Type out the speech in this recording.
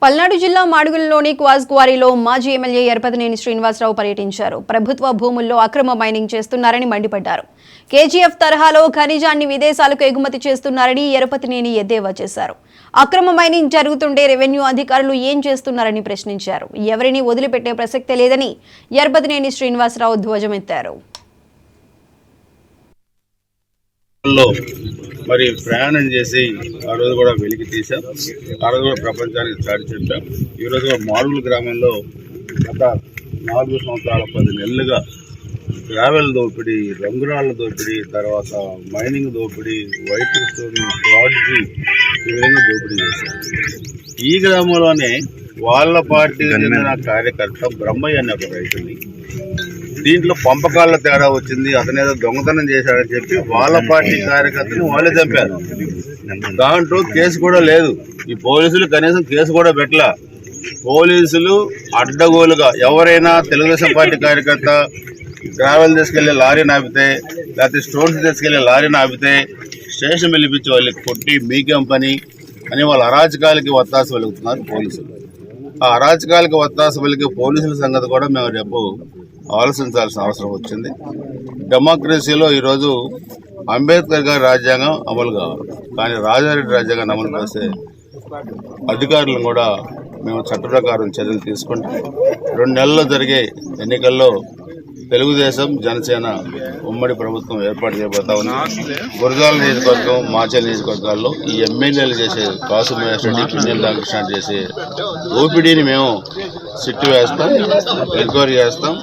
పల్నాడు జిల్లా మాడుగులలోని క్వాజ్ క్వారీలో మాజీ ఎమ్మెల్యే ఎరపతినేని శ్రీనివాసరావు పర్యటించారు. ప్రభుత్వ భూముల్లో అక్రమ మైనింగ్ చేస్తున్నారని మండిపడ్డారు. కేజీఎఫ్ తరహాలో ఖనిజాన్ని విదేశాలకు ఎగుమతి చేస్తున్నారని ఎరపతినేని ఎద్దేవా చేశారు. అక్రమ మైనింగ్ జరుగుతుంటే రెవెన్యూ అధికారులు ఏం చేస్తున్నారని ప్రశ్నించారు. ఎవరిని వదిలిపెట్టే ప్రసక్తే లేదని ఎరపతినేని శ్రీనివాసరావు ధ్వజమెత్తారు. మరి ప్రయాణం చేసి ఆ రోజు కూడా వెలికి తీసాం. ఆ రోజు కూడా ప్రపంచానికి చాటి చెప్పాం. ఈరోజు మాడుగుల గ్రామంలో గత 4 సంవత్సరాల 10 నెలలుగా గ్రావెల్ దోపిడీ, రంగురాళ్ల దోపిడీ, తర్వాత మైనింగ్ దోపిడీ, వైట్ స్టోన్ ఫ్రాడ్కి ఈ విధంగా దోపిడీ చేశారు. ఈ గ్రామంలోనే వాళ్ళ పార్టీ చెందిన కార్యకర్త బ్రహ్మయ్య అనే ఒక రైతుని దీంట్లో పంపకాల తేడా వచ్చింది, అతనేదో దొంగతనం చేశాడని చెప్పి వాళ్ళ పార్టీ కార్యకర్తని వాళ్ళే చంపారు. దాంట్లో కేసు కూడా లేదు. ఈ పోలీసులు కనీసం కేసు కూడా పెట్టలా. పోలీసులు అడ్డగోలుగా ఎవరైనా తెలుగుదేశం పార్టీ కార్యకర్త గ్రావెల్ తీసుకెళ్లే లారీని ఆపితే, లేకపోతే స్టోన్స్ తీసుకెళ్లే లారీని ఆపితే స్టేషన్ పిలిపించి వాళ్ళకి కొట్టి మీకేం పని అని వాళ్ళ అరాచకాలకి ఒత్తాస వెలుగుతున్నారు పోలీసులు. ఆ అరాచకాలకి ఒత్తాస వెలిగే పోలీసుల సంగతి కూడా మేము రేపు ఆలోచించాల్సిన అవసరం వచ్చింది. డెమోక్రసీలో ఈరోజు అంబేద్కర్ గారి రాజ్యాంగం అమలు కావాలి, కానీ రాజారెడ్డి రాజ్యాంగాన్ని అమలు చేసే అధికారులను కూడా మేము చట్ట ప్రకారం చర్యలు తీసుకుంటాం. 2 నెలల్లో జరిగే ఎన్నికల్లో తెలుగుదేశం, జనసేన ఉమ్మడి ప్రభుత్వం ఏర్పాటు చేయబోతా ఉంది. గురజాల నియోజకవర్గం, మాచల్ నియోజకవర్గాల్లో ఈ ఎమ్మెల్యేలు చేసే కాసు మహేష్ రెడ్డి, పిన్నెల రామకృష్ణ చేసే ఓపీడీని మేము సిట్టు వేస్తాం, ఎంక్వైరీ చేస్తాం.